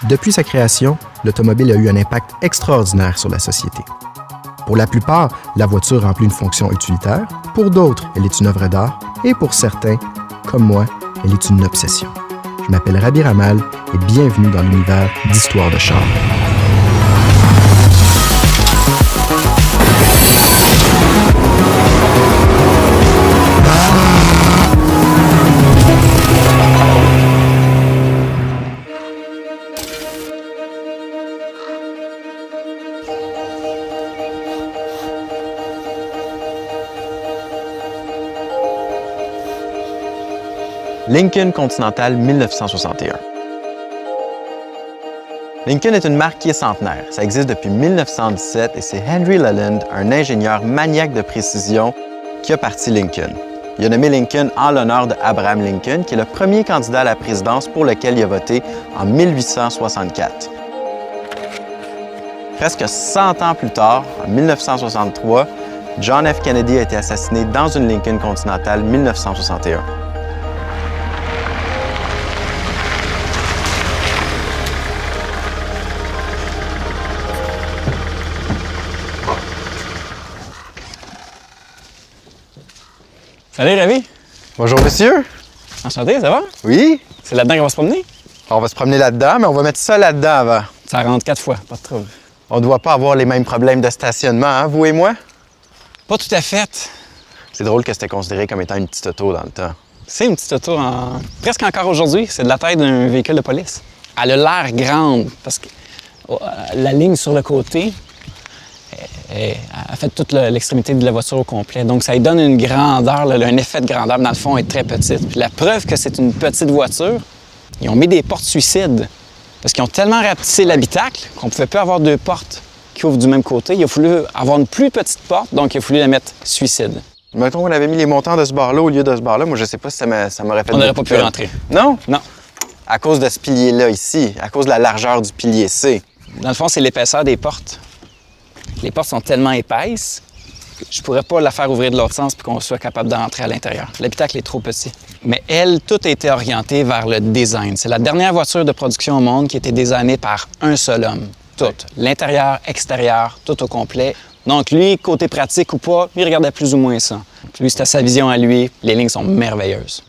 Depuis sa création, l'automobile a eu un impact extraordinaire sur la société. Pour la plupart, la voiture remplit une fonction utilitaire. Pour d'autres, elle est une œuvre d'art. Et pour certains, comme moi, elle est une obsession. Je m'appelle Rabi Ramal et bienvenue dans l'univers d'Histoire de char. Lincoln Continental 1961. Lincoln est une marque qui est centenaire. Ça existe depuis 1917 et c'est Henry Leland, un ingénieur maniaque de précision, qui a parti Lincoln. Il a nommé Lincoln en l'honneur d'Abraham Lincoln, qui est le premier candidat à la présidence pour lequel il a voté en 1864. Presque 100 ans plus tard, en 1963, John F. Kennedy a été assassiné dans une Lincoln Continental 1961. Salut, Ravi. Bonjour, monsieur. Enchanté, ça va? Oui? C'est là-dedans qu'on va se promener? On va se promener là-dedans, mais on va mettre ça là-dedans avant. Ça rentre 4 fois, pas de trouble. On ne doit pas avoir les mêmes problèmes de stationnement, hein, vous et moi? Pas tout à fait. C'est drôle que c'était considéré comme étant une petite auto dans le temps. C'est une petite auto, presque encore aujourd'hui. C'est de la taille d'un véhicule de police. Elle a l'air grande parce que la ligne sur le côté a fait toute l'extrémité de la voiture au complet. Donc, ça lui donne une grandeur, là, un effet de grandeur, mais dans le fond, elle est très petite. Puis la preuve que c'est une petite voiture, ils ont mis des portes suicides parce qu'ils ont tellement rapetissé l'habitacle qu'on ne pouvait pas avoir 2 portes qui ouvrent du même côté. Il a fallu avoir une plus petite porte, donc il a fallu la mettre suicide. Mettons qu'on avait mis les montants de ce bar-là au lieu de ce bar-là. Moi, je sais pas si ça m'aurait fait... On n'aurait pas pu rentrer. Non? Non. À cause de ce pilier-là ici, à cause de la largeur du pilier C. Dans le fond, c'est l'épaisseur des portes. Les portes sont tellement épaisses que je pourrais pas la faire ouvrir de l'autre sens pour qu'on soit capable d'entrer à l'intérieur. L'habitacle est trop petit. Mais elle, tout a été orienté vers le design. C'est la dernière voiture de production au monde qui a été designée par un seul homme. Tout. L'intérieur, extérieur, tout au complet. Donc lui, côté pratique ou pas, il regardait plus ou moins ça. Lui, c'était sa vision à lui. Les lignes sont merveilleuses.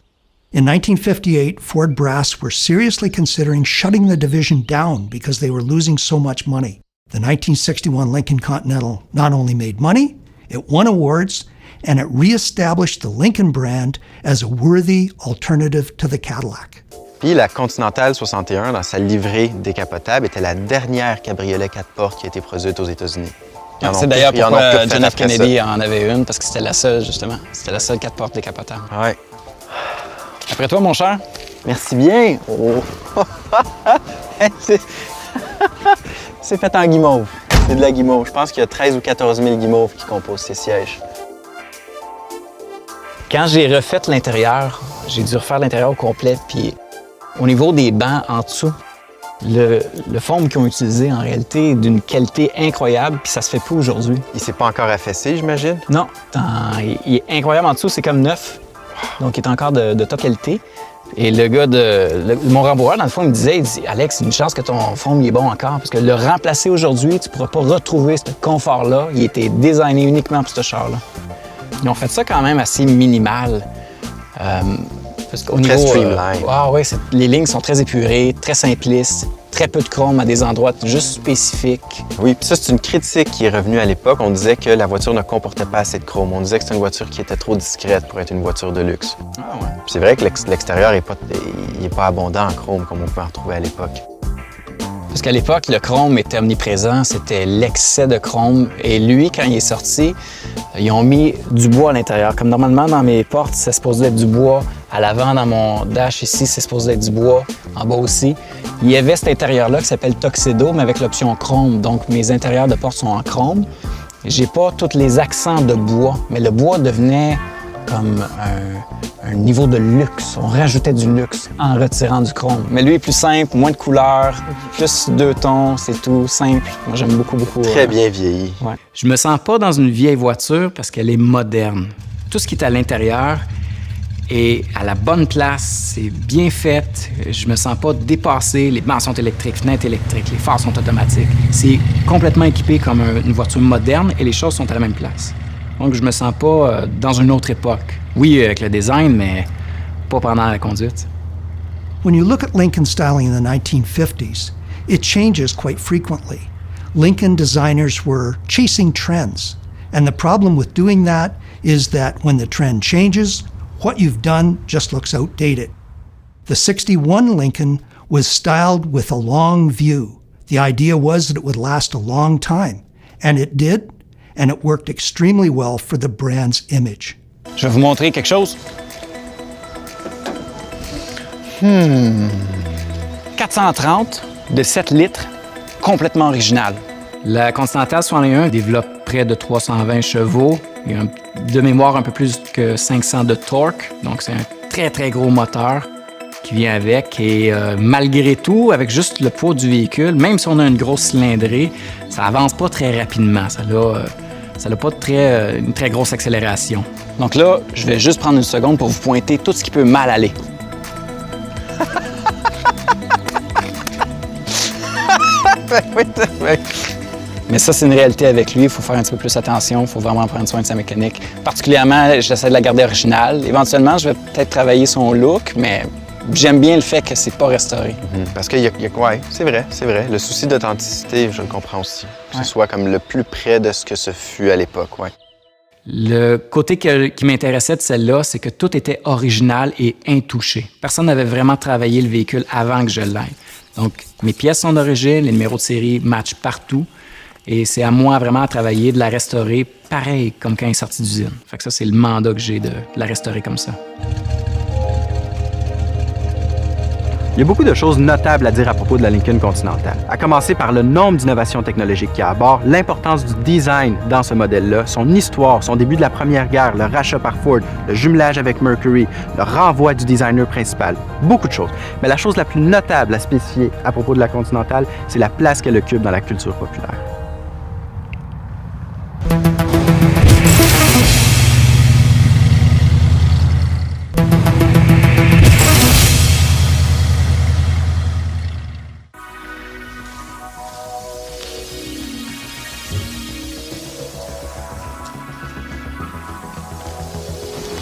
In 1958, Ford Brass were seriously considering shutting the division down because they were losing so much money. The 1961 Lincoln Continental not only made money, it won awards, and it reestablished the Lincoln brand as a worthy alternative to the Cadillac. Puis la Continental 61, dans sa livrée décapotable, était la dernière cabriolet 4 portes qui a été produite aux États-Unis. C'est d'ailleurs pourquoi John F. Kennedy en avait une, parce que c'était la seule, justement. C'était la seule 4 portes décapotables. Ouais. Après toi, mon cher. Merci bien. Oh. C'est fait en guimauve. C'est de la guimauve. Je pense qu'il y a 13 ou 14 000 guimauves qui composent ces sièges. Quand j'ai refait l'intérieur, j'ai dû refaire l'intérieur au complet. Puis au niveau des bancs en dessous, le foam qu'ils ont utilisé en réalité est d'une qualité incroyable. Puis ça se fait plus aujourd'hui. Il s'est pas encore affaissé, j'imagine? Non. Il est incroyable en dessous. C'est comme neuf. Donc il est encore de top qualité. Et le gars mon rembourreur, dans le fond, il me disait, Alex, une chance que ton foam il est bon encore, parce que le remplacer aujourd'hui, tu ne pourras pas retrouver ce confort-là. Il était designé uniquement pour ce char-là. Ils ont fait ça quand même assez minimal. Parce qu'au très niveau, streamline. Oui, les lignes sont très épurées, très simplistes, très peu de chrome à des endroits juste spécifiques. Oui, puis ça, c'est une critique qui est revenue à l'époque. On disait que la voiture ne comportait pas assez de chrome. On disait que c'était une voiture qui était trop discrète pour être une voiture de luxe. Ah ouais. Puis c'est vrai que l'extérieur n'est pas abondant en chrome comme on peut en retrouver à l'époque. Parce qu'à l'époque, le chrome était omniprésent, c'était l'excès de chrome. Et lui, quand il est sorti, ils ont mis du bois à l'intérieur. Comme normalement, dans mes portes, c'est supposé être du bois. À l'avant, dans mon dash ici, c'est supposé être du bois. En bas aussi. Il y avait cet intérieur-là qui s'appelle Tuxedo, mais avec l'option chrome. Donc, mes intérieurs de porte sont en chrome. J'ai pas tous les accents de bois, mais le bois devenait comme un niveau de luxe. On rajoutait du luxe en retirant du chrome. Mais lui est plus simple, moins de couleurs, plus 2 tons, c'est tout, simple. Moi, j'aime beaucoup. Très bien vieilli. Ouais. Je me sens pas dans une vieille voiture parce qu'elle est moderne. Tout ce qui est à l'intérieur est à la bonne place, c'est bien fait, je me sens pas dépassé, les bancs sont électriques, fenêtres électriques, les phares sont automatiques. C'est complètement équipé comme une voiture moderne et les choses sont à la même place. Donc je me sens pas dans une autre époque. Oui, avec le design, mais pas pendant la conduite. When you look at Lincoln styling in the 1950s, it changes quite frequently. Lincoln designers were chasing trends, and the problem with doing that is that when the trend changes, what you've done just looks outdated. The 61 Lincoln was styled with a long view. The idea was that it would last a long time, and it did, and it worked extremely well for the brand's image. Je vais vous montrer quelque chose. 430 de 7 litres, complètement original. La Continental 61 développe près de 320 chevaux. Il y a de mémoire un peu plus que 500 de torque. Donc, c'est un très, très gros moteur qui vient avec. Et malgré tout, avec juste le poids du véhicule, même si on a une grosse cylindrée, ça avance pas très rapidement. Ça n'a pas une très grosse accélération. Donc là, je vais juste prendre une seconde pour vous pointer tout ce qui peut mal aller. Mais ça, c'est une réalité avec lui. Il faut faire un petit peu plus attention. Il faut vraiment prendre soin de sa mécanique. Particulièrement, j'essaie de la garder originale. Éventuellement, je vais peut-être travailler son look, mais j'aime bien le fait que c'est pas restauré. Parce qu'il y a ouais, c'est vrai. Le souci d'authenticité, je le comprends aussi. Que ce soit comme le plus près de ce que ce fut à l'époque, ouais. Le côté qui m'intéressait de celle-là, c'est que tout était original et intouché. Personne n'avait vraiment travaillé le véhicule avant que je l'aille. Donc, mes pièces sont d'origine, les numéros de série matchent partout. Et c'est à moi vraiment à travailler, de la restaurer pareil comme quand elle est sortie d'usine. Fait que ça, c'est le mandat que j'ai de la restaurer comme ça. Il y a beaucoup de choses notables à dire à propos de la Lincoln Continental. À commencer par le nombre d'innovations technologiques qu'il y a à bord, l'importance du design dans ce modèle-là, son histoire, son début de la Première Guerre, le rachat par Ford, le jumelage avec Mercury, le renvoi du designer principal. Beaucoup de choses. Mais la chose la plus notable à spécifier à propos de la Continental, c'est la place qu'elle occupe dans la culture populaire.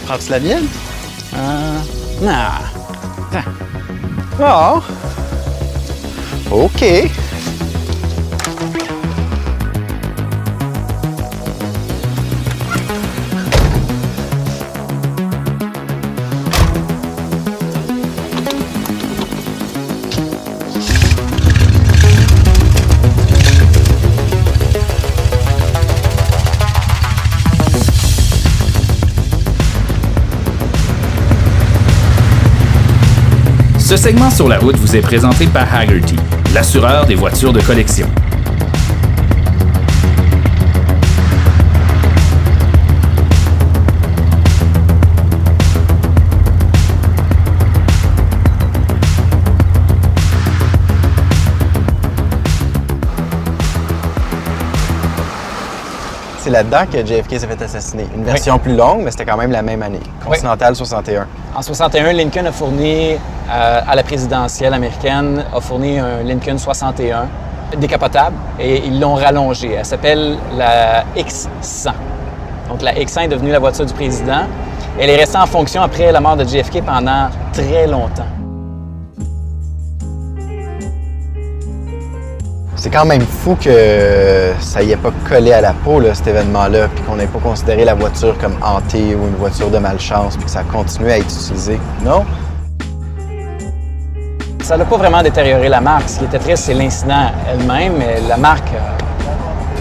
Prends-tu la mienne? Non. Oh! OK. Ce segment sur la route vous est présenté par Hagerty, l'assureur des voitures de collection. C'est là-dedans que JFK s'est fait assassiner. Une version plus longue, mais c'était quand même la même année. Continental 61. En 61, Lincoln a fourni à la présidentielle américaine, a fourni un Lincoln 61 décapotable et ils l'ont rallongée. Elle s'appelle la X100. Donc la X100 est devenue la voiture du président. Elle est restée en fonction après la mort de JFK pendant très longtemps. C'est quand même fou que ça y ait pas collé à la peau, là, cet événement-là, puis qu'on n'ait pas considéré la voiture comme hantée ou une voiture de malchance, puis que ça continue à être utilisé. Non? Ça n'a pas vraiment détérioré la marque. Ce qui était triste, c'est l'incident elle-même, mais la marque,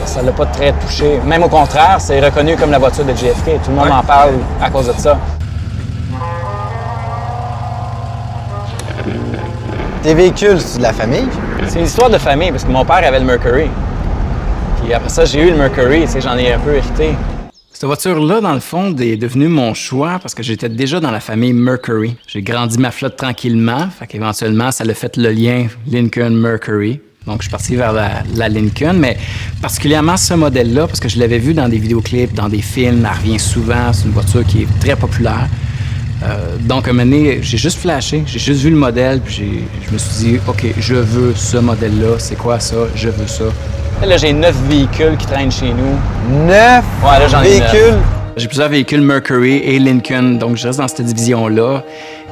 ça ne l'a pas très touché. Même au contraire, c'est reconnu comme la voiture de JFK. Tout le monde en parle à cause de ça. Tes véhicules, c'est de la famille? C'est une histoire de famille, parce que mon père avait le Mercury. Puis après ça, j'ai eu le Mercury, tu sais, j'en ai un peu hérité. Cette voiture-là, dans le fond, est devenue mon choix parce que j'étais déjà dans la famille Mercury. J'ai grandi ma flotte tranquillement, fait qu'éventuellement, ça a fait le lien Lincoln-Mercury. Donc, je suis parti vers la Lincoln, mais particulièrement ce modèle-là, parce que je l'avais vu dans des vidéoclips, dans des films, elle revient souvent, c'est une voiture qui est très populaire. Donc, un moment donné, j'ai juste flashé, j'ai juste vu le modèle, puis je me suis dit, OK, je veux ce modèle-là. C'est quoi ça? Je veux ça. Là, j'ai 9 véhicules qui traînent chez nous. 9 Ouais, là, j'en ai véhicules? 9. J'ai plusieurs véhicules Mercury et Lincoln, donc je reste dans cette division-là.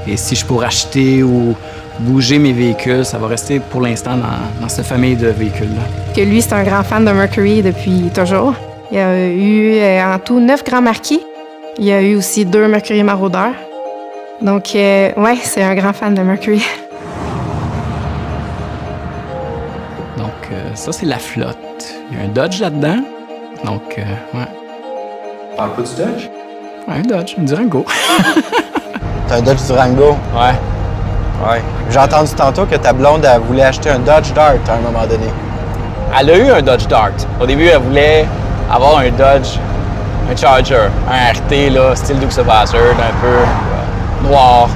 Et si je pourrais acheter ou bouger mes véhicules, ça va rester pour l'instant dans cette famille de véhicules-là. Que lui, c'est un grand fan de Mercury depuis toujours. Il y a eu en tout 9 grands marquis. Il y a eu aussi 2 Mercury maraudeurs. Donc, ouais, c'est un grand fan de Mercury. Donc, ça, c'est la flotte. Il y a un Dodge là-dedans. Donc, ouais. Parle pas du Dodge? Ouais, un Dodge, un Durango. T'as un Dodge Durango? Ouais. Ouais. J'ai entendu tantôt que ta blonde, elle voulait acheter un Dodge Dart à un moment donné. Elle a eu un Dodge Dart. Au début, elle voulait avoir un Dodge, un Charger, un RT, là, style Dukes of Hazzard, un peu noir.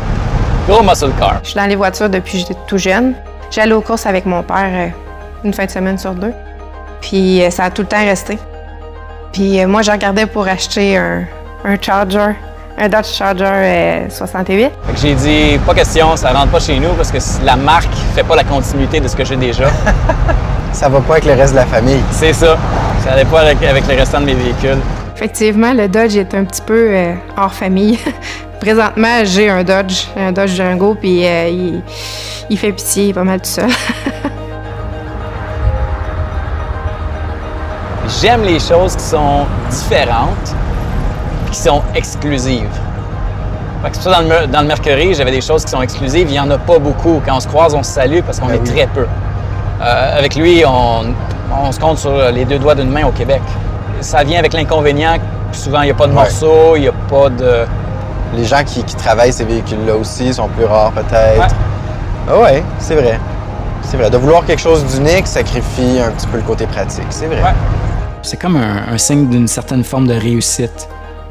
Gros muscle car. Je suis dans les voitures depuis que j'étais tout jeune. J'allais aux courses avec mon père une fin de semaine sur 2. Puis ça a tout le temps resté. Puis moi, je regardais pour acheter un Charger, un Dodge Charger 68. Fait que j'ai dit, pas question, ça rentre pas chez nous parce que la marque fait pas la continuité de ce que j'ai déjà. Ça va pas avec le reste de la famille. C'est ça. Ça allait pas avec le restant de mes véhicules. Effectivement, le Dodge est un petit peu hors famille. Présentement, j'ai un Dodge Durango, puis il fait pitié, il est pas mal tout seul. J'aime les choses qui sont différentes, qui sont exclusives. Fait que c'est pour ça dans le Mercury, j'avais des choses qui sont exclusives. Il n'y en a pas beaucoup. Quand on se croise, on se salue parce qu'on est très peu. Avec lui, on se compte sur les 2 doigts d'une main au Québec. Ça vient avec l'inconvénient que souvent, il n'y a pas de morceaux, il n'y a pas de... Les gens qui travaillent ces véhicules-là aussi sont plus rares peut-être. Ouais. Ah ouais, c'est vrai. C'est vrai. De vouloir quelque chose d'unique sacrifie un petit peu le côté pratique. C'est vrai. Ouais. C'est comme un signe d'une certaine forme de réussite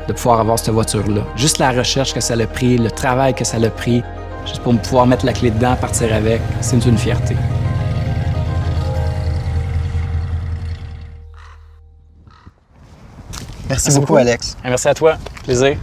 de pouvoir avoir cette voiture-là. Juste la recherche que ça a pris, le travail que ça a pris, juste pour pouvoir mettre la clé dedans, partir avec, c'est une fierté. Merci beaucoup, Alex. Merci à toi. Plaisir.